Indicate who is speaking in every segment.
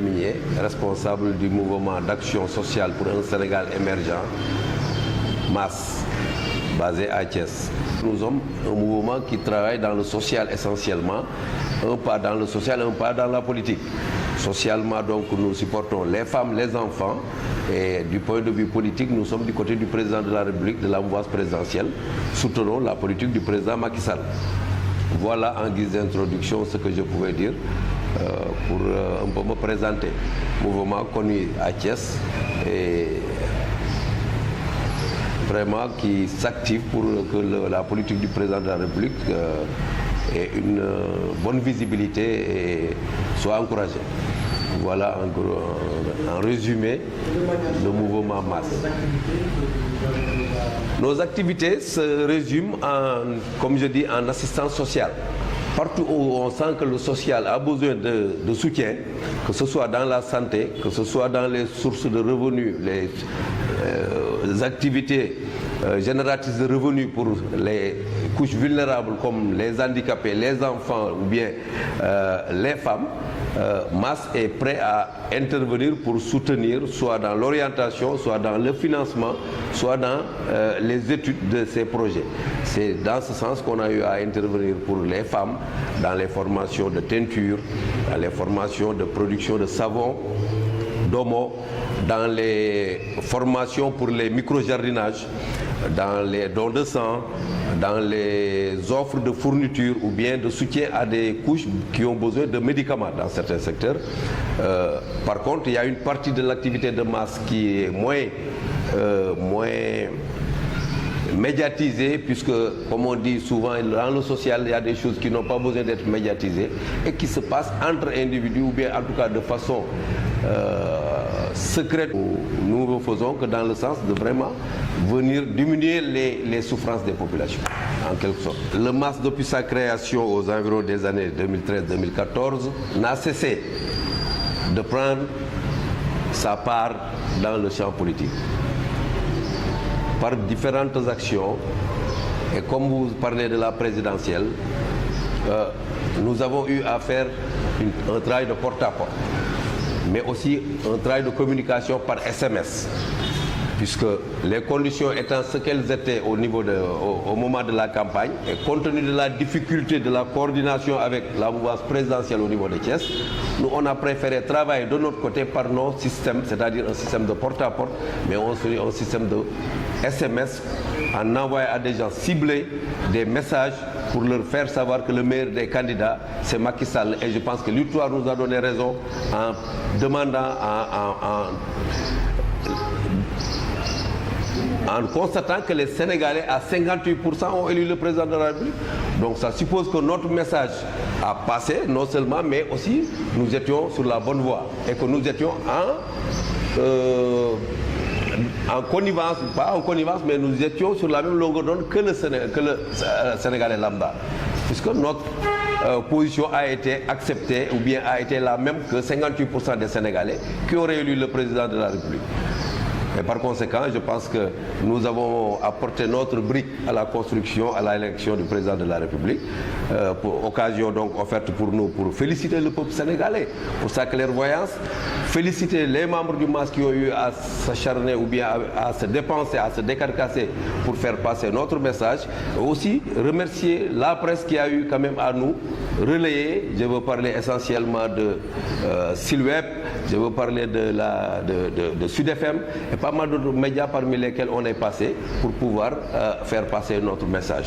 Speaker 1: Minier, responsable du mouvement d'action sociale pour un Sénégal émergent, MAS, basé à Thiès. Nous sommes un mouvement qui travaille dans le social essentiellement, un pas dans le social, un pas dans la politique. Socialement, donc, nous supportons les femmes, les enfants, et du point de vue politique, nous sommes du côté du président de la République, de la mouvance présidentielle, soutenons la politique du président Macky Sall. Voilà en guise d'introduction ce que je pouvais dire pour un peu me présenter. Mouvement connu à Thiès et vraiment qui s'active pour que la politique du président de la République ait une bonne visibilité et soit encouragée. Voilà en résumé le mouvement MAS. Nos activités se résument comme je dis, en assistance sociale. Partout où on sent que le social a besoin de soutien, que ce soit dans la santé, que ce soit dans les sources de revenus, les activités génératrices de revenus pour les couches vulnérables comme les handicapés, les enfants ou bien les femmes, MAS est prêt à intervenir pour soutenir soit dans l'orientation, soit dans le financement, soit dans les études de ces projets. C'est dans ce sens qu'on a eu à intervenir pour les femmes dans les formations de teinture, dans les formations de production de savon, d'omo, dans les formations pour les micro-jardinages, dans les dons de sang, dans les offres de fourniture ou bien de soutien à des couches qui ont besoin de médicaments dans certains secteurs. Par contre, il y a une partie de l'activité de MAS qui est moins médiatisée, puisque, comme on dit souvent, dans le social, il y a des choses qui n'ont pas besoin d'être médiatisées et qui se passent entre individus ou bien en tout cas de façon secrète. Nous ne faisons que dans le sens de vraiment venir diminuer les souffrances des populations, en quelque sorte. Le MAS, depuis sa création aux environs des années 2013-2014, n'a cessé de prendre sa part dans le champ politique par différentes actions. Et comme vous parlez de la présidentielle, nous avons eu à faire un travail de porte-à-porte, mais aussi un travail de communication par SMS, puisque les conditions étant ce qu'elles étaient au moment de la campagne, et compte tenu de la difficulté de la coordination avec la mouvance présidentielle au niveau de Thiès, nous on a préféré travailler de notre côté par nos systèmes, c'est-à-dire un système de porte-à-porte, mais aussi un système de SMS, en envoyant à des gens ciblés des messages pour leur faire savoir que le meilleur des candidats, c'est Macky Sall. Et je pense que l'histoire nous a donné raison en demandant, en constatant que les Sénégalais à 58% ont élu le président de la République. Donc ça suppose que notre message a passé, non seulement, mais aussi nous étions sur la bonne voie et que nous étions en connivence, pas en connivence, mais nous étions sur la même longueur d'onde que le Sénégalais lambda. Puisque notre position a été acceptée ou bien a été la même que 58% des Sénégalais qui auraient élu le président de la République. Et par conséquent, je pense que nous avons apporté notre brique à la construction, à l'élection du président de la République. Pour occasion donc offerte pour nous pour féliciter le peuple sénégalais pour sa clairvoyance, féliciter les membres du MAS qui ont eu à s'acharner ou bien à se dépenser, à se décarcasser pour faire passer notre message. Et aussi remercier la presse qui a eu quand même à nous relayer. Je veux parler essentiellement de Silweb, je veux parler de Sud FM et pas mal d'autres médias parmi lesquels on est passé pour pouvoir faire passer notre message.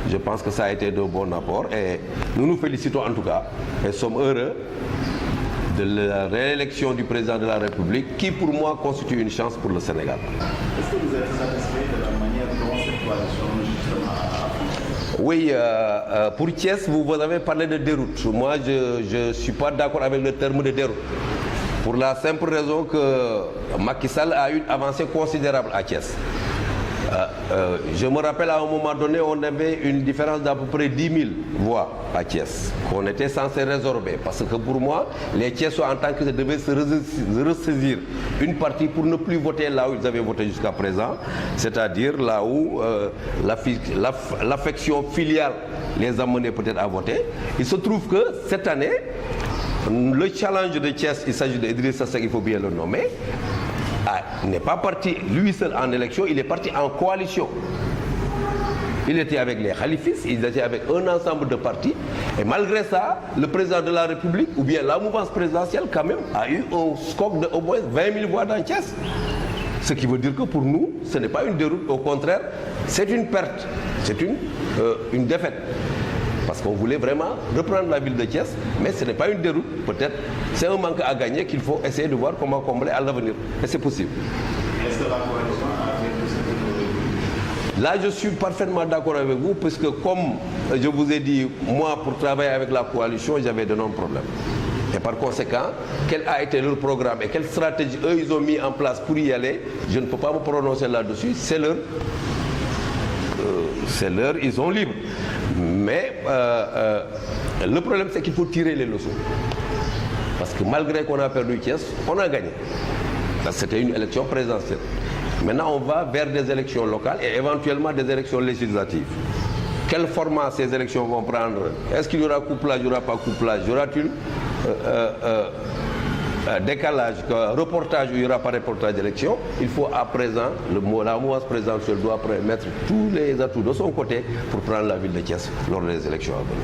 Speaker 1: Je pense que ça a été de bon apport et nous nous félicitons en tout cas et sommes heureux de la réélection du président de la République qui pour moi constitue une chance pour le Sénégal.
Speaker 2: Est-ce que vous êtes satisfait de la manière dont cette coalition justement a...
Speaker 1: Oui, pour Thiès, vous avez parlé de déroute. Moi, je ne suis pas d'accord avec le terme de déroute. Pour la simple raison que Macky Sall a eu une avancée considérable à Thiès. Je me rappelle à un moment donné, on avait une différence d'à peu près 10 000 voix à Thiès, qu'on était censé résorber. Parce que pour moi, les Thiessois en tant que devaient se ressaisir une partie pour ne plus voter là où ils avaient voté jusqu'à présent, c'est-à-dire là où l'affection filiale les a menés peut-être à voter. Il se trouve que cette année, Le challenge de Thiès, il s'agit d'Idrissa Seck, il faut bien le nommer, n'est pas parti lui seul en élection, il est parti en coalition. Il était avec les khalifistes, il était avec un ensemble de partis. Et malgré ça, le président de la République, ou bien la mouvance présidentielle, quand même, a eu un score de au moins 20 000 voix dans Thiès. Ce qui veut dire que pour nous, ce n'est pas une déroute, au contraire, c'est une perte, c'est une défaite. Parce qu'on voulait vraiment reprendre la ville de Thiès, mais ce n'est pas une déroute, peut-être. C'est un manque à gagner qu'il faut essayer de voir comment combler à l'avenir. Et c'est possible.
Speaker 2: Est-ce que la coalition a fait tout ce que vous avez dit?
Speaker 1: Là, je suis parfaitement d'accord avec vous, puisque comme je vous ai dit, moi, pour travailler avec la coalition, j'avais d'énormes problèmes. Et par conséquent, quel a été leur programme et quelle stratégie eux, ils ont mis en place pour y aller, je ne peux pas me prononcer là-dessus, c'est leur, ils sont libres. Mais le problème, c'est qu'il faut tirer les leçons. Parce que malgré qu'on a perdu Thiès, on a gagné. C'était une élection présidentielle. Maintenant, on va vers des élections locales et éventuellement des élections législatives. Quel format ces élections vont prendre? Est-ce qu'il y aura couplage, il n'y aura pas couplage? Y aura-t-il décalage, reportage ou il n'y aura pas reportage d'élection? Il faut à présent, la mouvance présidentielle doit mettre tous les atouts de son côté pour prendre la ville de Thiès lors des élections à venir.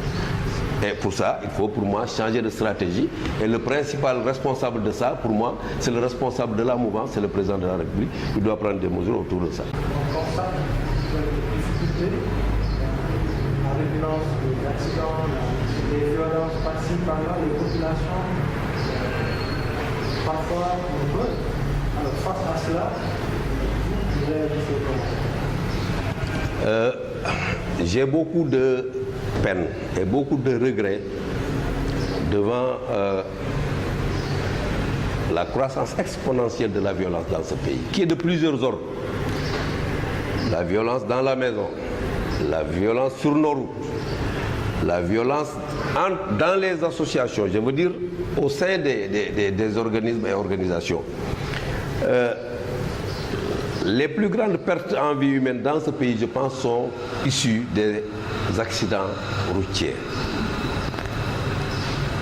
Speaker 1: Et pour ça, il faut pour moi changer de stratégie. Et le principal responsable de ça, pour moi, c'est le responsable de la mouvance, c'est le président de la République. Il doit prendre des mesures autour de ça.
Speaker 3: On constate des difficultés, la révélance des accidents, des violences passives par là, les populations parfois nombreuses. Alors face à cela, vous réagissez comment?
Speaker 1: J'ai beaucoup de peine et beaucoup de regrets devant la croissance exponentielle de la violence dans ce pays, qui est de plusieurs ordres. La violence dans la maison, la violence sur nos routes, la violence dans les associations, je veux dire au sein des organismes et organisations. Les plus grandes pertes en vie humaine dans ce pays, je pense, sont issues des accidents routiers.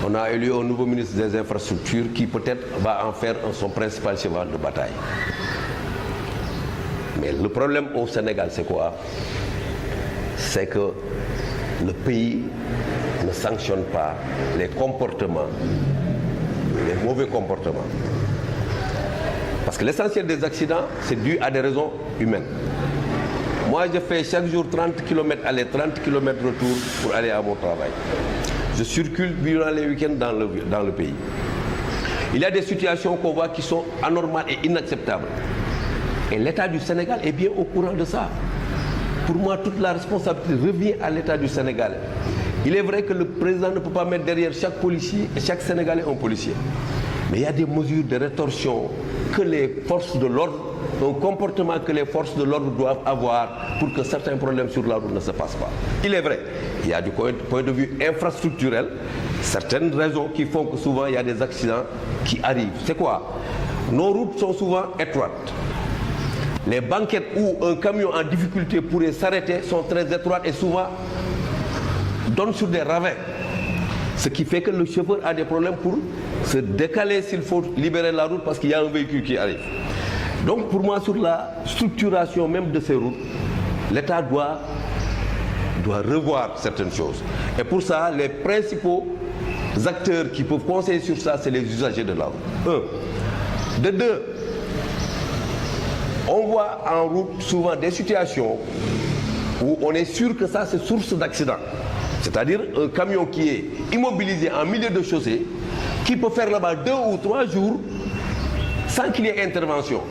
Speaker 1: On a élu un nouveau ministre des Infrastructures qui peut-être va en faire son principal cheval de bataille. Mais le problème au Sénégal, c'est quoi? C'est que le pays ne sanctionne pas les comportements, les mauvais comportements. Parce que l'essentiel des accidents, c'est dû à des raisons humaines. Moi, je fais chaque jour 30 km aller, 30 km retour pour aller à mon travail. Je circule durant les week-ends dans le pays. Il y a des situations qu'on voit qui sont anormales et inacceptables. Et l'État du Sénégal est bien au courant de ça. Pour moi, toute la responsabilité revient à l'État du Sénégal. Il est vrai que le président ne peut pas mettre derrière chaque policier et chaque Sénégalais un policier. Mais il y a des mesures de rétorsion que les forces de l'ordre, un comportement que les forces de l'ordre doivent avoir pour que certains problèmes sur la route ne se passent pas. Il est vrai, il y a du point de vue infrastructurel, certaines raisons qui font que souvent il y a des accidents qui arrivent. C'est quoi? Nos routes sont souvent étroites. Les banquettes où un camion en difficulté pourrait s'arrêter sont très étroites et souvent donnent sur des ravins. Ce qui fait que le chauffeur a des problèmes pour se décaler s'il faut libérer la route parce qu'il y a un véhicule qui arrive. Donc pour moi, sur la structuration même de ces routes, l'État doit revoir certaines choses. Et pour ça, les principaux acteurs qui peuvent conseiller sur ça, c'est les usagers de la route. Un. De deux, on voit en route souvent des situations où on est sûr que ça, c'est source d'accident. C'est-à-dire un camion qui est immobilisé en milieu de chaussée, qui peut faire là-bas 2 ou 3 jours sans qu'il y ait intervention.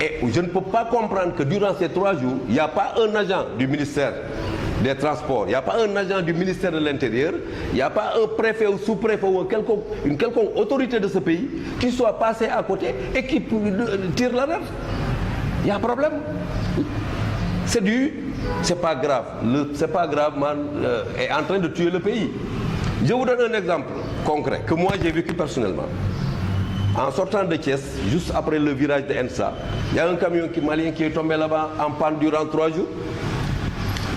Speaker 1: Et je ne peux pas comprendre que durant ces 3 jours, il n'y a pas un agent du ministère des Transports, il n'y a pas un agent du ministère de l'Intérieur, il n'y a pas un préfet ou sous-préfet ou une quelconque autorité de ce pays qui soit passé à côté et qui tire l'alerte. Il y a un problème. C'est pas grave. C'est pas grave, man, est en train de tuer le pays. Je vous donne un exemple concret que moi j'ai vécu personnellement. En sortant de Thiès, juste après le virage de Ensa, il y a un camion malien qui est tombé là-bas en panne durant 3 jours,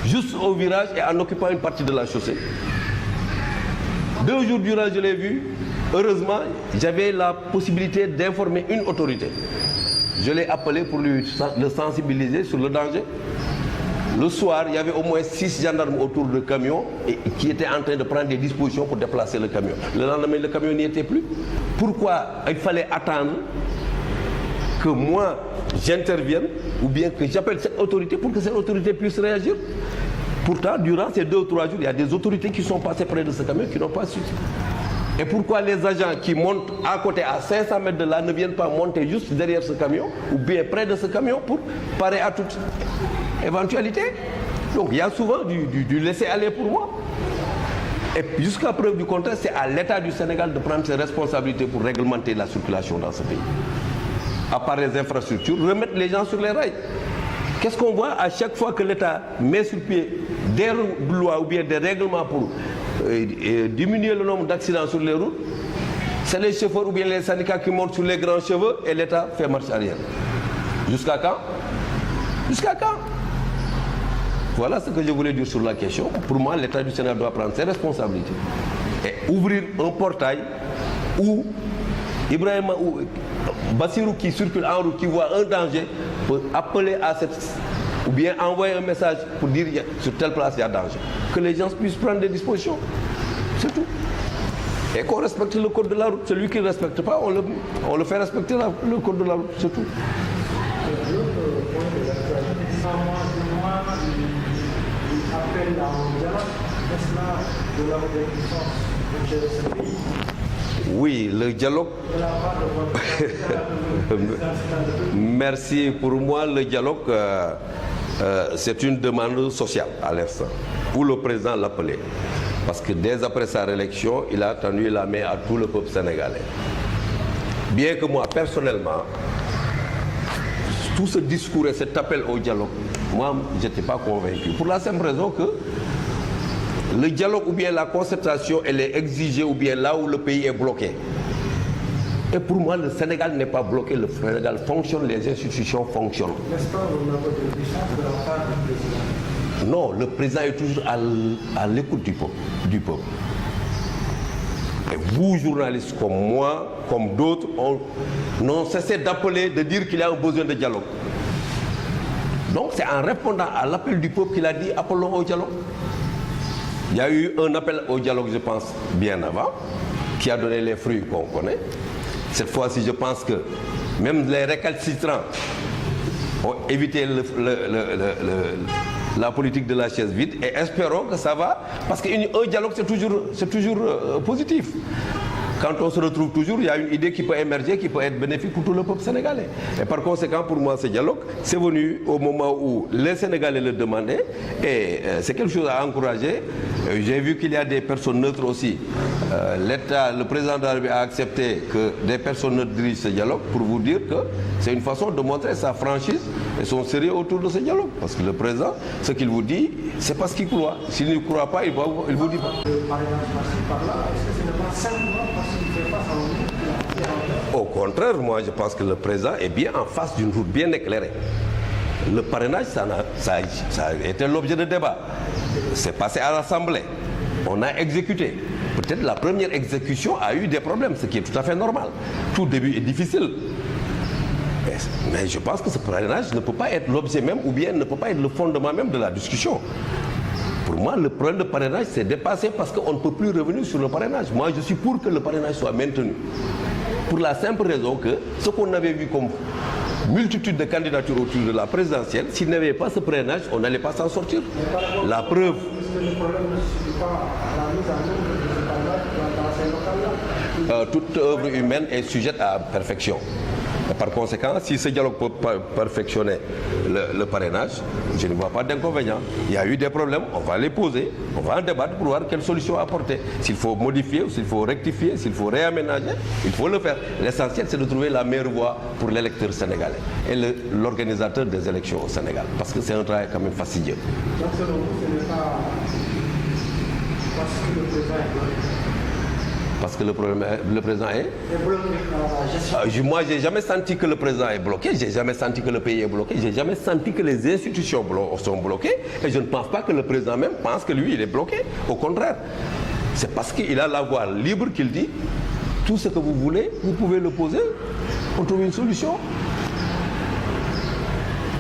Speaker 1: juste au virage et en occupant une partie de la chaussée. 2 jours durant, je l'ai vu, heureusement, j'avais la possibilité d'informer une autorité. Je l'ai appelé pour le sensibiliser sur le danger. Le soir, il y avait au moins 6 gendarmes autour du camion qui étaient en train de prendre des dispositions pour déplacer le camion. Le lendemain, le camion n'y était plus. Pourquoi il fallait attendre que moi j'intervienne ou bien que j'appelle cette autorité pour que cette autorité puisse réagir? Pourtant, durant ces 2 ou 3 jours, il y a des autorités qui sont passées près de ce camion qui n'ont pas su. Et pourquoi les agents qui montent à côté, à 500 mètres de là, ne viennent pas monter juste derrière ce camion ou bien près de ce camion pour parer à toute éventualité? Donc il y a souvent du laisser-aller pour moi. Et jusqu'à preuve du contraire, c'est à l'État du Sénégal de prendre ses responsabilités pour réglementer la circulation dans ce pays. À part les infrastructures, remettre les gens sur les rails. Qu'est-ce qu'on voit à chaque fois que l'État met sur pied des lois ou bien des règlements pour diminuer le nombre d'accidents sur les routes? C'est les chauffeurs ou bien les syndicats qui montent sur les grands chevaux et l'État fait marche arrière. Jusqu'à quand? Jusqu'à quand? Voilà ce que je voulais dire sur la question. Pour moi, l'État du Sénégal doit prendre ses responsabilités et ouvrir un portail où Ibrahima ou Bassirou qui circule en route, qui voit un danger, peut appeler à cette... ou bien envoyer un message pour dire sur telle place il y a danger. Que les gens puissent prendre des dispositions. C'est tout. Et qu'on respecte le code de la route. Celui qui ne respecte pas, on le fait respecter le code de la route. C'est tout. Oui, le dialogue. Merci. Pour moi, le dialogue, c'est une demande sociale à l'instant, où le président l'appelait. Parce que dès après sa réélection, il a tendu la main à tout le peuple sénégalais. Bien que moi, personnellement, tout ce discours et cet appel au dialogue, moi, je n'étais pas convaincu. Pour la simple raison que le dialogue ou bien la concertation, elle est exigée ou bien là où le pays est bloqué. Et pour moi, le Sénégal n'est pas bloqué, le Sénégal fonctionne, les institutions fonctionnent.
Speaker 3: N'est-ce pas une puissance de la part du président?
Speaker 1: Non, le président est toujours à l'écoute du peuple. Et vous, journalistes comme moi, comme d'autres, n'ont cessé d'appeler, de dire qu'il y a un besoin de dialogue. Donc c'est en répondant à l'appel du peuple qu'il a dit appelons au dialogue. Il y a eu un appel au dialogue, je pense, bien avant, qui a donné les fruits qu'on connaît. Cette fois-ci, je pense que même les récalcitrants ont évité la politique de la chaise vide et espérons que ça va, parce qu'un dialogue c'est toujours positif. Quand on se retrouve toujours, il y a une idée qui peut émerger, qui peut être bénéfique pour tout le peuple sénégalais. Et par conséquent, pour moi, ce dialogue, c'est venu au moment où les Sénégalais le demandaient et c'est quelque chose à encourager. J'ai vu qu'il y a des personnes neutres aussi. L'État, le président de la République a accepté que des personnes neutres dirigent ce dialogue pour vous dire que c'est une façon de montrer sa franchise et son sérieux autour de ce dialogue. Parce que le président, ce qu'il vous dit, c'est parce qu'il croit. S'il ne croit pas, il ne vous dit pas. Au contraire, moi je pense que le président est bien en face d'une route bien éclairée. Le parrainage, ça a été l'objet de débat. C'est passé à l'Assemblée. On a exécuté. Peut-être la première exécution a eu des problèmes, ce qui est tout à fait normal. Tout début est difficile. Mais je pense que ce parrainage ne peut pas être l'objet même ou bien ne peut pas être le fondement même de la discussion. Pour moi, le problème de parrainage s'est dépassé parce qu'on ne peut plus revenir sur le parrainage. Moi, je suis pour que le parrainage soit maintenu. Pour la simple raison que ce qu'on avait vu comme multitude de candidatures autour de la présidentielle, s'il n'y avait pas ce parrainage, on n'allait pas s'en sortir. La preuve... toute œuvre humaine est sujette à perfection. Et par conséquent, si ce dialogue peut perfectionner le parrainage, je ne vois pas d'inconvénient. Il y a eu des problèmes, on va les poser, on va en débattre pour voir quelle solution apporter. S'il faut modifier, ou s'il faut rectifier, s'il faut réaménager, il faut le faire. L'essentiel, c'est de trouver la meilleure voie pour l'électeur sénégalais et l'organisateur des élections au Sénégal. Parce que c'est un travail quand même fastidieux.
Speaker 3: Donc selon vous, ce n'est pas parce que le président est bloqué.
Speaker 1: Parce que le président est bloqué. Moi, je n'ai jamais senti que le président est bloqué, je n'ai jamais senti que le pays est bloqué, je n'ai jamais senti que les institutions sont bloquées et je ne pense pas que le président même pense que lui, il est bloqué. Au contraire, c'est parce qu'il a la voix libre qu'il dit tout ce que vous voulez, vous pouvez le poser, on trouve une solution.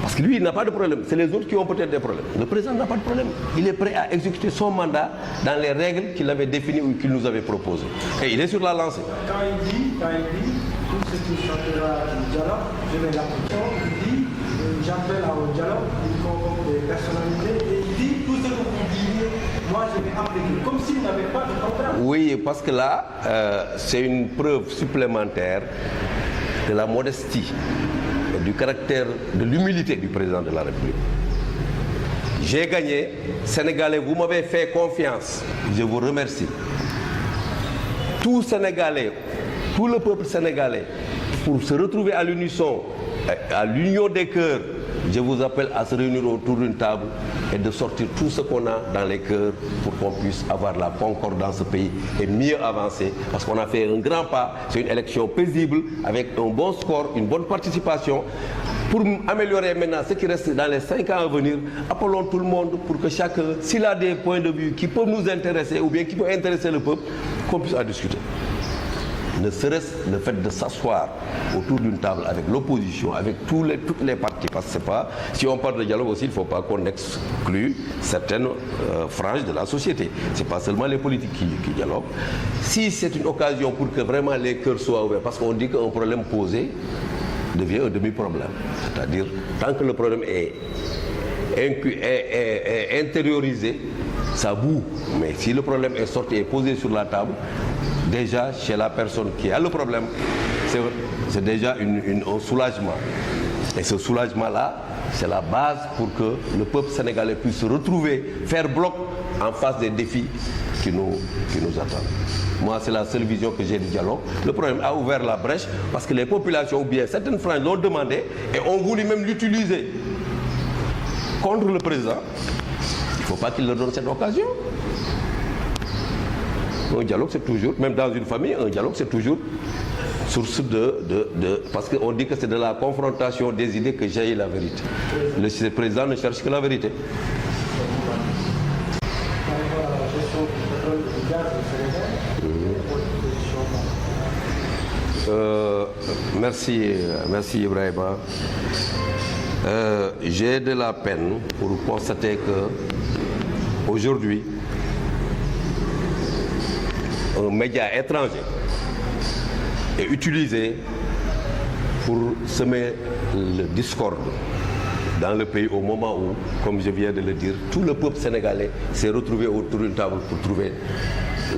Speaker 1: Parce que lui, il n'a pas de problème. C'est les autres qui ont peut-être des problèmes. Le président n'a pas de problème. Il est prêt à exécuter son mandat dans les règles qu'il avait définies ou qu'il nous avait proposées. Et il est sur la lancée.
Speaker 3: Quand il dit, tout ce qui chantera du dialogue, je mets la question, il dit, j'appelle au dialogue, il convoque des personnalités, et il dit, tout ce que vous disiez, moi je vais appliquer, comme s'il n'avait pas de contrat.
Speaker 1: Oui, parce que là, c'est une preuve supplémentaire de la modestie, du caractère, de l'humilité du président de la République. J'ai gagné, Sénégalais, vous m'avez fait confiance, je vous remercie. Tout Sénégalais, tout le peuple sénégalais, pour se retrouver à l'unisson, à l'union des cœurs, je vous appelle à se réunir autour d'une table et de sortir tout ce qu'on a dans les cœurs pour qu'on puisse avoir la concorde dans ce pays et mieux avancer. Parce qu'on a fait un grand pas, c'est une élection paisible, avec un bon score, une bonne participation. Pour améliorer maintenant ce qui reste dans les 5 ans à venir, appelons tout le monde pour que chacun, s'il a des points de vue qui peuvent nous intéresser ou bien qui peuvent intéresser le peuple, qu'on puisse en discuter. Ne serait-ce le fait de s'asseoir autour d'une table avec l'opposition, avec toutes les parties, parce que c'est pas, si on parle de dialogue aussi, il ne faut pas qu'on exclue certaines franges de la société. Ce n'est pas seulement les politiques qui dialoguent. Si c'est une occasion pour que vraiment les cœurs soient ouverts, parce qu'on dit qu'un problème posé devient un demi-problème. C'est-à-dire, tant que le problème est intériorisé, ça boue. Mais si le problème est sorti et posé sur la table, déjà, chez la personne qui a le problème, c'est déjà un soulagement. Et ce soulagement-là, c'est la base pour que le peuple sénégalais puisse se retrouver, faire bloc en face des défis qui nous attendent. Moi, c'est la seule vision que j'ai du dialogue. Le problème a ouvert la brèche parce que les populations, ou bien certaines franges l'ont demandé et ont voulu même l'utiliser contre le président. Il ne faut pas qu'il leur donne cette occasion. Un dialogue, c'est toujours, même dans une famille, un dialogue, c'est toujours source parce qu'on dit que c'est de la confrontation des idées que jaillit la vérité. Le président ne cherche que la vérité. Merci Ibrahima. J'ai de la peine pour constater que aujourd'hui, un média étranger est utilisé pour semer le discorde dans le pays au moment où, comme je viens de le dire, tout le peuple sénégalais s'est retrouvé autour d'une table pour trouver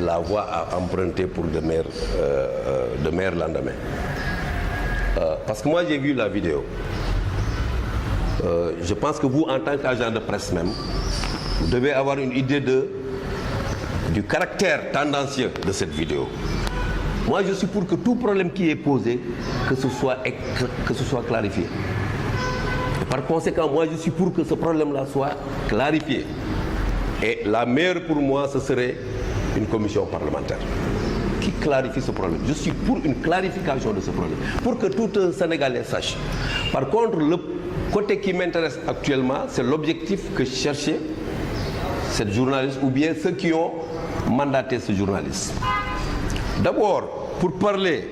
Speaker 1: la voie à emprunter pour de meilleurs lendemains. Parce que moi j'ai vu la vidéo. Je pense que vous, en tant qu'agent de presse même, vous devez avoir une idée du caractère tendancieux de cette vidéo. Moi, je suis pour que tout problème qui est posé, que ce soit clarifié. Et par conséquent, moi, je suis pour que ce problème-là soit clarifié. Et la meilleure pour moi, ce serait une commission parlementaire qui clarifie ce problème. Je suis pour une clarification de ce problème, pour que tout un Sénégalais sache. Par contre, le côté qui m'intéresse actuellement, c'est l'objectif que cherchait cette journaliste ou bien ceux qui ont mandaté ce journaliste. D'abord, pour parler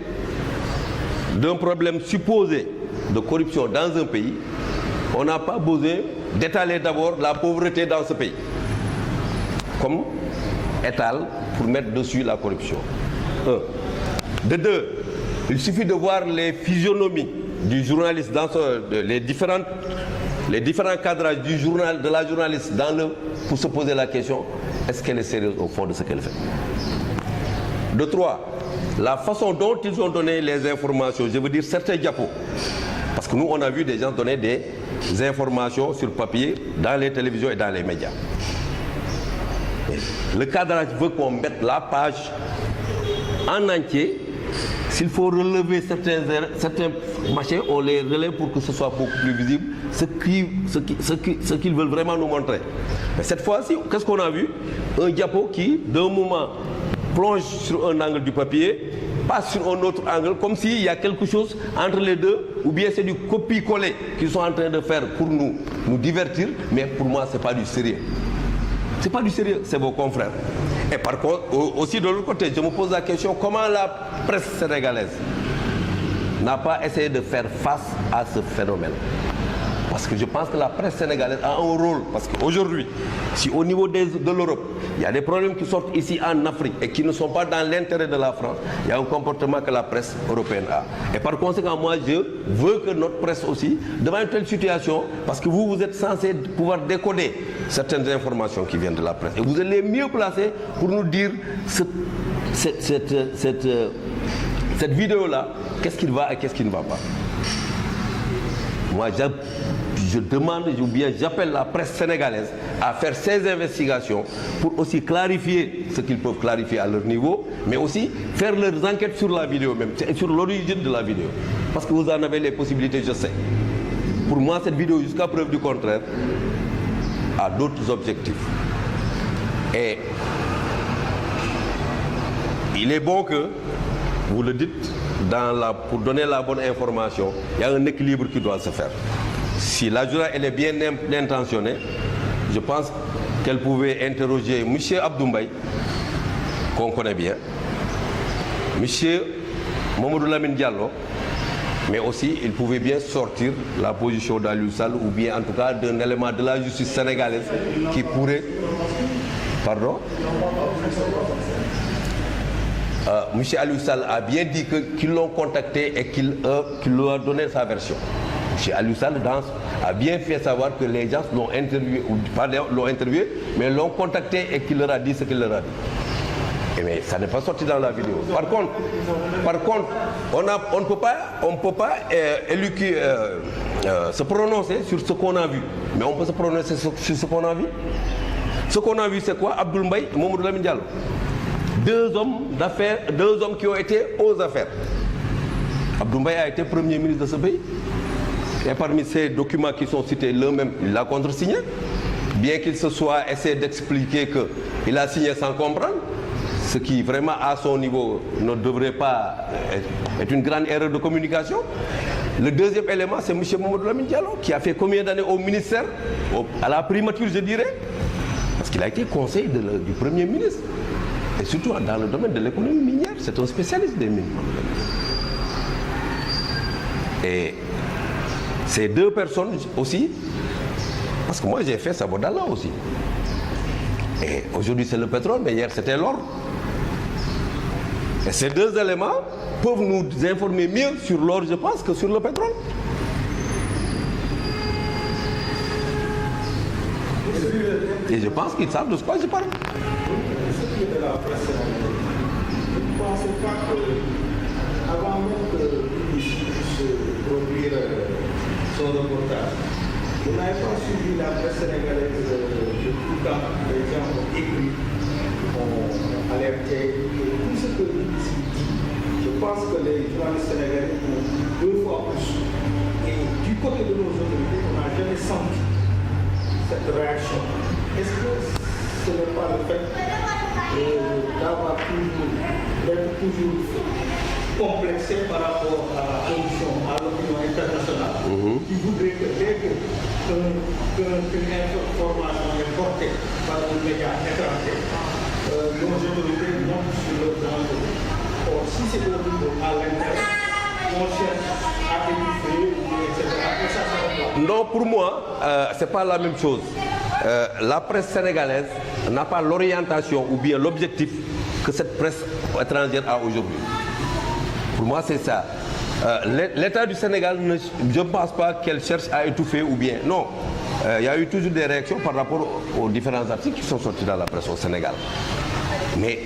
Speaker 1: d'un problème supposé de corruption dans un pays, on n'a pas besoin d'étaler d'abord la pauvreté dans ce pays, comme étale pour mettre dessus la corruption. De deux, il suffit de voir les physionomies du journaliste dans les différents cadrages du journal, de la journaliste pour se poser la question, est-ce qu'elle est sérieuse au fond de ce qu'elle fait? De trois, la façon dont ils ont donné les informations, je veux dire certains diapos. Parce que nous, on a vu des gens donner des informations sur papier dans les télévisions et dans les médias. Le cadrage veut qu'on mette la page en entier. S'il faut relever certains machins, on les relève pour que ce soit beaucoup plus visible, ce qu'ils veulent vraiment nous montrer. Mais cette fois-ci, qu'est-ce qu'on a vu? Un diapo qui, d'un moment, plonge sur un angle du papier, passe sur un autre angle, comme s'il y a quelque chose entre les deux, ou bien c'est du copier-coller qu'ils sont en train de faire pour nous divertir, mais pour moi, ce n'est pas du sérieux. Ce n'est pas du sérieux, c'est vos confrères. Et par contre, aussi de l'autre côté, je me pose la question, comment la presse sénégalaise n'a pas essayé de faire face à ce phénomène? Parce que je pense que la presse sénégalaise a un rôle. Parce qu'aujourd'hui, si au niveau de l'Europe, il y a des problèmes qui sortent ici en Afrique et qui ne sont pas dans l'intérêt de la France, il y a un comportement que la presse européenne a. Et par conséquent, moi, je veux que notre presse aussi, devant une telle situation, parce que vous êtes censé pouvoir décoder certaines informations qui viennent de la presse. Et vous êtes les mieux placés pour nous dire cette vidéo-là, qu'est-ce qui va et qu'est-ce qui ne va pas. Moi, je demande, ou bien j'appelle la presse sénégalaise à faire ces investigations pour aussi clarifier ce qu'ils peuvent clarifier à leur niveau, mais aussi faire leurs enquêtes sur la vidéo même, sur l'origine de la vidéo. Parce que vous en avez les possibilités, je sais. Pour moi, cette vidéo, jusqu'à preuve du contraire, a d'autres objectifs. Et il est bon que, vous le dites, pour donner la bonne information, il y a un équilibre qui doit se faire. Si la journée elle est bien intentionnée, je pense qu'elle pouvait interroger M. Abdoumbaye, qu'on connaît bien, M. Mamadou Lamine Diallo, mais aussi il pouvait bien sortir la position d'Aliou Sall ou bien en tout cas d'un élément de la justice sénégalaise qui pourrait... Pardon? M. Aliou Sall a bien dit qu'ils l'ont contacté et qu'il leur a donné sa version. M. Aliou Sall a bien fait savoir que les gens l'ont interviewé, pas l'ont interviewé, mais l'ont contacté et qu'il leur a dit ce qu'il leur a dit. Mais ça n'est pas sorti dans la vidéo. Par contre, on ne peut pas se prononcer sur ce qu'on a vu. Mais on peut se prononcer sur ce qu'on a vu. Ce qu'on a vu, c'est quoi? Abdoul Mbaye, Mamadou Lamine Diallo. Deux hommes qui ont été aux affaires. Abdoul Mbaye a été Premier ministre de ce pays. Et parmi ces documents qui sont cités, l'un-même, il l'a contresigné. Bien qu'il se soit essayé d'expliquer qu'il a signé sans comprendre, ce qui vraiment à son niveau ne devrait pas être une grande erreur de communication. Le deuxième élément, c'est M. Mamadou Lamine Diallo, qui a fait combien d'années au ministère, à la primature je dirais, parce qu'il a été conseiller du Premier ministre. Et surtout dans le domaine de l'économie minière, c'est un spécialiste des mines. Et ces deux personnes aussi, parce que moi j'ai fait Sabodala aussi. Et aujourd'hui c'est le pétrole, mais hier c'était l'or. Et ces deux éléments peuvent nous informer mieux sur l'or, je pense, que sur le pétrole. Et je pense qu'ils savent de quoi je parle.
Speaker 3: De la presse, je ne pense pas qu'avant même que puisse produire son reportage, vous n'avez pas suivi la presse sénégalaise de tout temps. Les gens ont écrit, ont alerté, tout ce que l'UBC dit. Je pense que les journalistes sénégalais ont deux fois plus. Et du côté de nos autorités, on n'a jamais senti cette réaction. Est-ce que ce n'est pas le fait d'avoir d'être toujours complexé par rapport à la position, à l'opinion internationale, qui voudrait que dès qu'une information est portée par un média étranger, nos autorités montent sur le danger. Or, si c'est au niveau à l'intérieur, on cherche à étouffer, etc.
Speaker 1: Non, pour moi, ce n'est pas la même chose. La presse sénégalaise n'a pas l'orientation ou bien l'objectif que cette presse étrangère a aujourd'hui. Pour moi, c'est ça. L'État du Sénégal, je ne pense pas qu'elle cherche à étouffer ou bien... Non, il y a eu toujours des réactions par rapport aux différents articles qui sont sortis dans la presse au Sénégal. Mais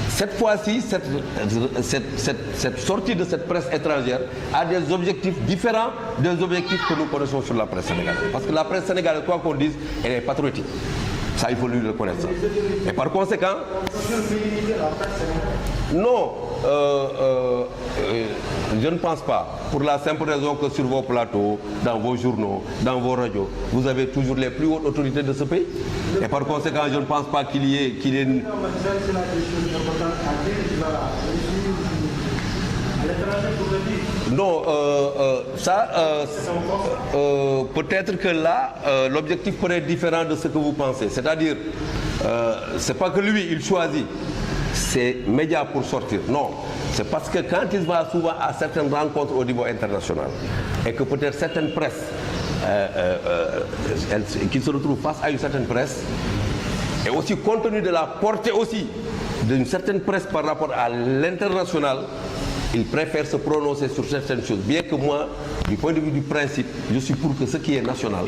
Speaker 1: cette fois-ci, cette sortie de cette presse étrangère a des objectifs différents des objectifs que nous connaissons sur la presse sénégalaise. Parce que la presse sénégalaise, quoi qu'on dise, elle est patriotique. Ça, il faut lui reconnaître ça. Et par conséquent... Non, je ne pense pas. Pour la simple raison que sur vos plateaux, dans vos journaux, dans vos radios, vous avez toujours les plus hautes autorités de ce pays. Et par conséquent, je ne pense pas qu'il y ait... À l'étranger, Non, peut-être que là, l'objectif pourrait être différent de ce que vous pensez. C'est-à-dire, c'est pas que lui, il choisit ses médias pour sortir. Non, c'est parce que quand il va souvent à certaines rencontres au niveau international et que peut-être certaines presses, qu'il se retrouve face à une certaine presse, et aussi compte tenu de la portée aussi d'une certaine presse par rapport à l'international, il préfère se prononcer sur certaines choses. Bien que moi, du point de vue du principe, je suis pour que ce qui est national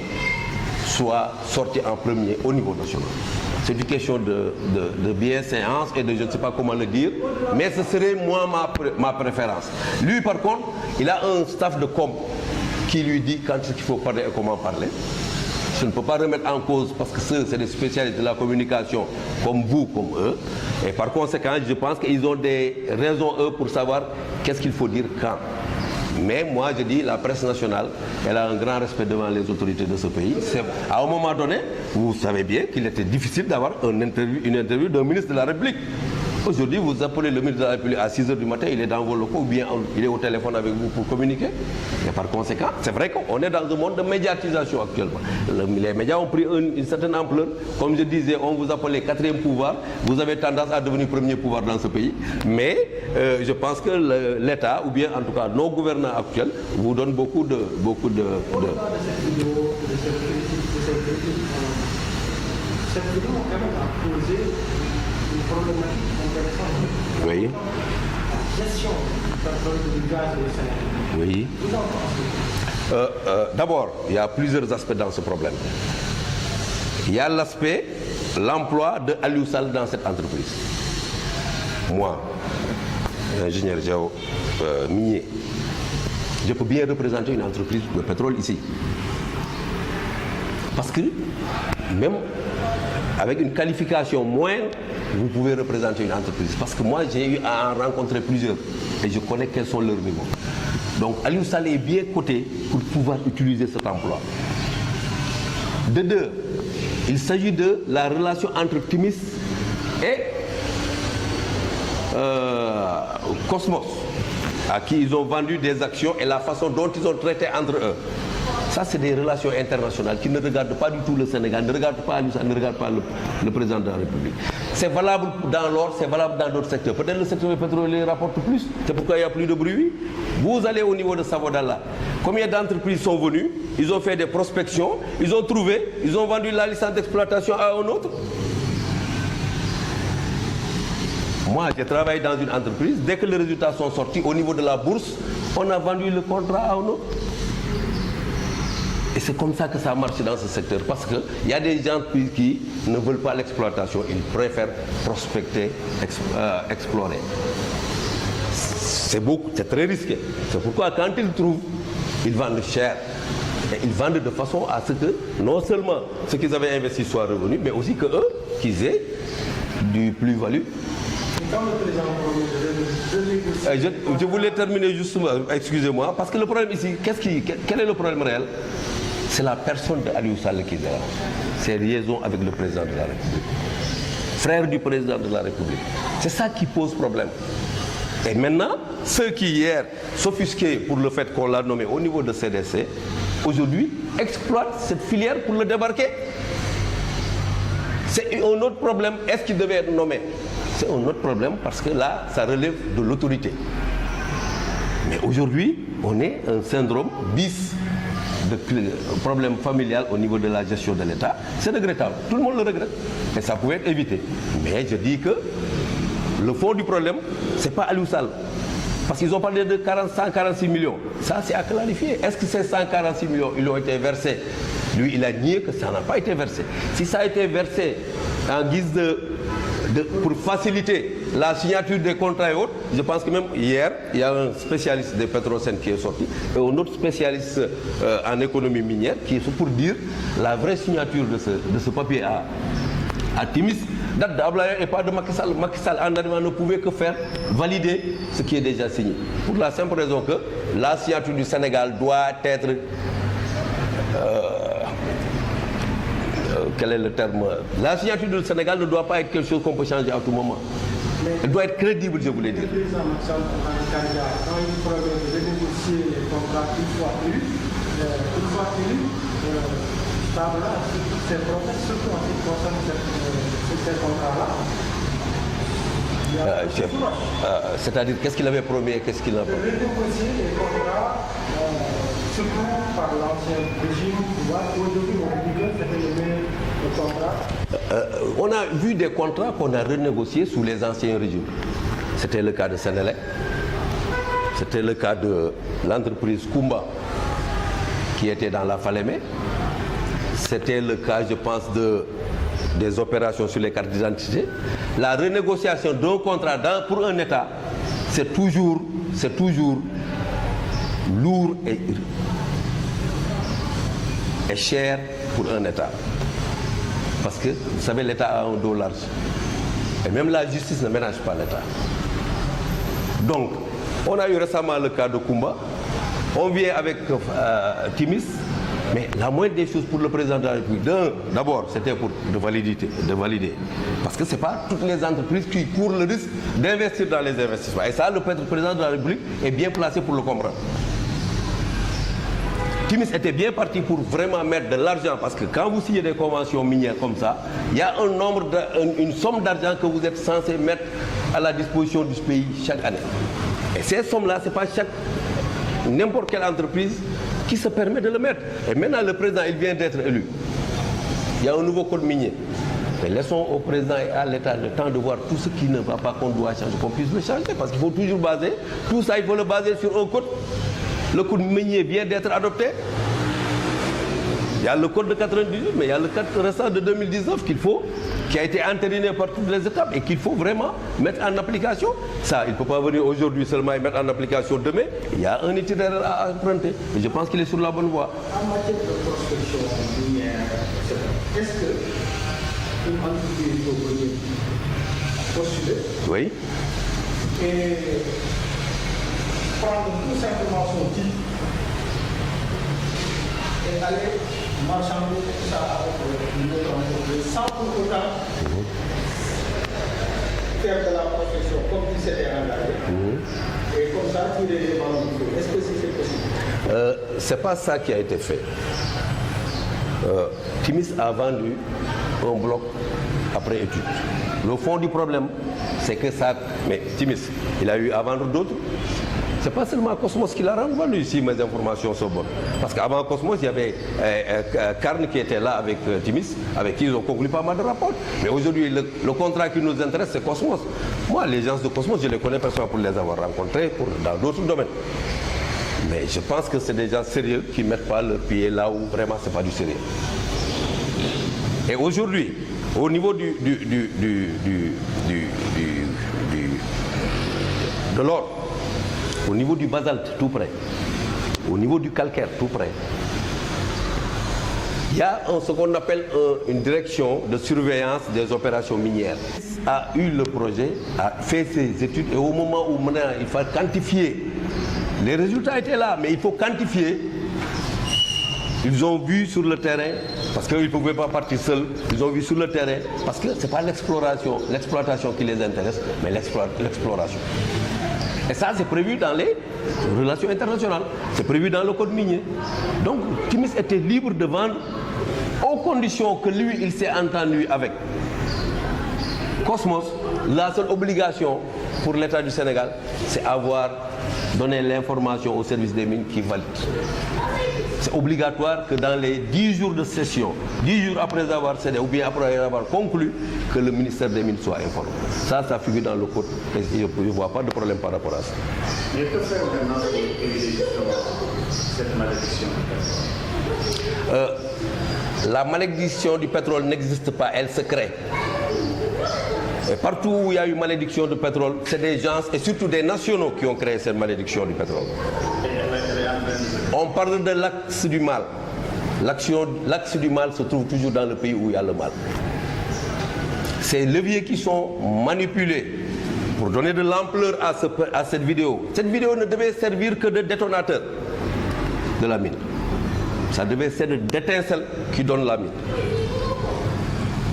Speaker 1: soit sorti en premier au niveau national. C'est une question de bienséance et de je ne sais pas comment le dire, mais ce serait moi ma préférence. Lui par contre, il a un staff de com qui lui dit quand il faut parler et comment parler. Je ne peux pas remettre en cause parce que c'est des spécialistes de la communication comme vous, comme eux. Et par conséquent, je pense qu'ils ont des raisons, eux, pour savoir qu'est-ce qu'il faut dire quand. Mais moi, je dis, la presse nationale, elle a un grand respect devant les autorités de ce pays. À un moment donné, vous savez bien qu'il était difficile d'avoir une interview d'un ministre de la République. Aujourd'hui, vous appelez le ministre de la République à 6h du matin, il est dans vos locaux ou bien il est au téléphone avec vous pour communiquer. Et par conséquent, c'est vrai qu'on est dans un monde de médiatisation actuellement. Les médias ont pris une certaine ampleur. Comme je disais, on vous appelait quatrième pouvoir. Vous avez tendance à devenir premier pouvoir dans ce pays. Mais je pense que l'État, ou bien en tout cas nos gouvernants actuels, vous donnent beaucoup de...
Speaker 3: Au-delà de cette vidéo, de cette critique, cette vidéo quand même a posé une problématique intéressante.
Speaker 1: Oui.
Speaker 3: La gestion du gaz au Sénégal.
Speaker 1: Oui.
Speaker 3: Vous en pensez?
Speaker 1: D'abord, il y a plusieurs aspects dans ce problème. Il y a l'aspect, l'emploi de Aliou Sall dans cette entreprise. Moi, ingénieur minier, je peux bien représenter une entreprise de pétrole ici. Parce que même avec une qualification moindre, vous pouvez représenter une entreprise. Parce que moi, j'ai eu à en rencontrer plusieurs et je connais quels sont leurs niveaux. Donc, Aliou Sall est bien coté pour pouvoir utiliser cet emploi. De deux, il s'agit de la relation entre Timis et Cosmos, à qui ils ont vendu des actions et la façon dont ils ont traité entre eux. Ça, c'est des relations internationales qui ne regardent pas du tout le Sénégal, ne regardent pas Aliou Sall, ne regardent pas le président de la République. C'est valable dans l'or, c'est valable dans d'autres secteurs. Peut-être le secteur pétrolier rapporte plus, c'est pourquoi il n'y a plus de bruit. Vous allez au niveau de Sabodala, combien d'entreprises sont venues, ils ont fait des prospections, ils ont trouvé, ils ont vendu la licence d'exploitation à un autre. Moi, j'ai travaillé dans une entreprise, dès que les résultats sont sortis au niveau de la bourse, on a vendu le contrat à un autre. Et c'est comme ça que ça marche dans ce secteur, parce qu'il y a des gens qui ne veulent pas l'exploitation, ils préfèrent prospecter, explorer. C'est très risqué. C'est pourquoi quand ils trouvent, ils vendent cher. Et ils vendent de façon à ce que non seulement ce qu'ils avaient investi soit revenu, mais aussi que eux, qu'ils aient du plus-value. Je voulais terminer justement, excusez-moi, parce que le problème ici, quel est le problème réel? C'est la personne de Aliou Sall qui est là. Ses liaisons avec le président de la République. Frère du président de la République. C'est ça qui pose problème. Et maintenant, ceux qui hier s'offusquaient pour le fait qu'on l'a nommé au niveau de CDC, aujourd'hui exploitent cette filière pour le débarquer. C'est un autre problème. Est-ce qu'il devait être nommé? C'est un autre problème parce que là, ça relève de l'autorité. Mais aujourd'hui, on est un syndrome bis de problème familial au niveau de la gestion de l'État. C'est regrettable. Tout le monde le regrette. Et ça pouvait être évité. Mais je dis que le fond du problème, ce n'est pas Aliou Sall. Parce qu'ils ont parlé de 146 millions. Ça, c'est à clarifier. Est-ce que ces 146 millions, ils ont été versés? Lui, il a nié que ça n'a pas été versé. Si ça a été versé en guise pour faciliter la signature des contrats et autres, je pense que même hier, il y a un spécialiste des Petrosen qui est sorti, et un autre spécialiste en économie minière qui est pour dire la vraie signature de ce papier à Timis date d'Ablaye et pas de Macky Sall. Macky Sall, en arrivant, ne pouvait que faire valider ce qui est déjà signé. Pour la simple raison que la signature du Sénégal doit être... quel est le terme? La signature du Sénégal ne doit pas être quelque chose qu'on peut changer à tout moment. Elle doit être crédible, je voulais dire.
Speaker 3: Le président Maxime Kanja, quand il promet de renégocier les contrats une fois élu, là, toutes ces promesses, surtout en ce qui concerne ces contrats-là,
Speaker 1: c'est-à-dire, qu'est-ce qu'il avait promis et qu'est-ce qu'il n'a pas promis?
Speaker 3: Renégocier les contrats, surtout par l'ancien régime, aujourd'hui, on dit que c'était le meilleur contrat.
Speaker 1: On a vu des contrats qu'on a renégociés sous les anciens régimes. C'était le cas de Sénélec, c'était le cas de l'entreprise Kumba qui était dans la Falémé, c'était le cas, je pense, des opérations sur les cartes d'identité. La renégociation d'un contrat pour un État, c'est toujours lourd et cher pour un État. Parce que, vous savez, l'État a un dos large. Et même la justice ne ménage pas l'État. Donc, on a eu récemment le cas de Kumba. On vient avec Timis. Mais la moindre des choses pour le président de la République, d'abord, c'était de valider. Parce que ce n'est pas toutes les entreprises qui courent le risque d'investir dans les investissements. Et ça, le président de la République est bien placé pour le comprendre. Timis était bien parti pour vraiment mettre de l'argent, parce que quand vous signez des conventions minières comme ça, il y a une somme d'argent que vous êtes censé mettre à la disposition du pays chaque année. Et ces sommes-là, ce n'est pas n'importe quelle entreprise qui se permet de le mettre. Et maintenant, le président, il vient d'être élu. Il y a un nouveau code minier. Mais laissons au président et à l'État le temps de voir tout ce qui ne va pas, qu'on doit changer, qu'on puisse le changer. Parce qu'il faut toujours baser, tout ça, il faut le baser sur un code. Le code minier vient d'être adopté. Il y a le code de 98, mais il y a le code restant de 2019 qui a été entériné par toutes les étapes et qu'il faut vraiment mettre en application. Ça, il ne peut pas venir aujourd'hui seulement et mettre en application demain. Il y a un itinéraire à emprunter. Et je pense qu'il est sur la bonne voie.
Speaker 3: En matière de prospection minière, est-ce qu'une entreprise peut venir postuler
Speaker 1: Oui.
Speaker 3: et prendre tout simplement son titre et aller marchander ça avec une autre entreprise sans pour autant faire de la prospection comme il s'était engagé et comme ça tirer les ballons du feu. Est-ce que c'est possible?
Speaker 1: C'est pas ça qui a été fait. Timis a vendu un bloc après étude. Le fond du problème, c'est que ça... Mais Timis, il a eu à vendre d'autres. C'est pas seulement Cosmos qui l'a vendu, si mes informations sont bonnes. Parce qu'avant Cosmos, il y avait Carne qui était là avec Timis, avec qui ils ont conclu pas mal de rapports. Mais aujourd'hui, le contrat qui nous intéresse, c'est Cosmos. Moi, les gens de Cosmos, je les connais personnellement pour les avoir rencontrés dans d'autres domaines. Mais je pense que c'est des gens sérieux qui ne mettent pas leur pied là où vraiment c'est pas du sérieux. Et aujourd'hui, au niveau de l'or, au niveau du basalte tout près, au niveau du calcaire tout près, il y a ce qu'on appelle une direction de surveillance des opérations minières. A eu le projet, a fait ses études et au moment où maintenant il faut quantifier, les résultats étaient là, mais il faut quantifier. Ils ont vu sur le terrain, parce qu'ils ne pouvaient pas partir seuls, ils ont vu sur le terrain, parce que ce n'est pas l'exploitation qui les intéresse, mais l'exploration. Et ça, c'est prévu dans les relations internationales, c'est prévu dans le code minier. Donc, Timis était libre de vendre aux conditions que lui, il s'est entendu avec Cosmos. La seule obligation pour l'État du Sénégal, c'est avoir donné l'information au service des mines qui valide. C'est obligatoire que dans les 10 jours de session, 10 jours après avoir cédé ou bien après avoir conclu, que le ministère des Mines soit informé. Ça figure dans le code et je ne vois pas de problème par rapport à ça.
Speaker 2: Mais que faire maintenant pour éviter cette malédiction?
Speaker 1: La malédiction du pétrole n'existe pas, elle se crée. Et partout où il y a eu malédiction de pétrole, c'est des gens, et surtout des nationaux, qui ont créé cette malédiction du pétrole. On parle de l'axe du mal. L'axe du mal se trouve toujours dans le pays où il y a le mal. Ces leviers qui sont manipulés pour donner de l'ampleur à cette vidéo. Cette vidéo ne devait servir que de détonateur de la mine. Ça devait servir d'étincelle qui donne la mine.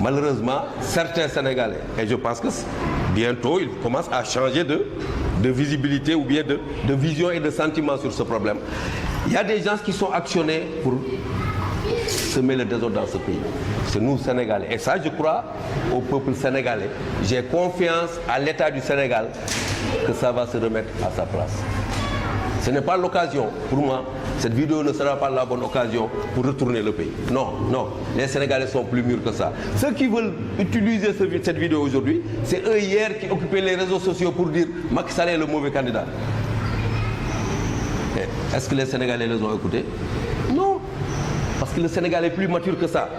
Speaker 1: Malheureusement, certains Sénégalais, et je pense que bientôt, il commence à changer de visibilité ou bien de vision et de sentiment sur ce problème. Il y a des gens qui sont actionnés pour semer le désordre dans ce pays. C'est nous, Sénégalais. Et ça, je crois au peuple sénégalais. J'ai confiance à l'État du Sénégal que ça va se remettre à sa place. Ce n'est pas l'occasion, pour moi, cette vidéo ne sera pas la bonne occasion pour retourner le pays. Non, non, les Sénégalais sont plus mûrs que ça. Ceux qui veulent utiliser cette vidéo aujourd'hui, c'est eux hier qui occupaient les réseaux sociaux pour dire Macky Sall est le mauvais candidat. Est-ce que les Sénégalais les ont écoutés? Non, parce que le Sénégal est plus mature que ça.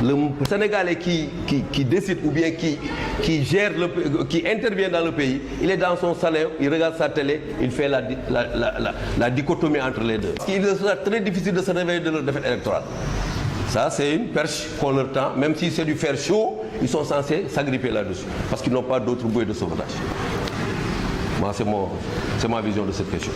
Speaker 1: Le Sénégalais qui décide ou bien qui gère, qui intervient dans le pays, il est dans son salon, il regarde sa télé, il fait la dichotomie entre les deux. Parce qu'il sera très difficile de se réveiller de leur défaite électorale. Ça, c'est une perche qu'on leur tend. Même si c'est du fer chaud, ils sont censés s'agripper là-dessus. Parce qu'ils n'ont pas d'autre bouée de sauvetage. Moi, c'est ma vision de cette question.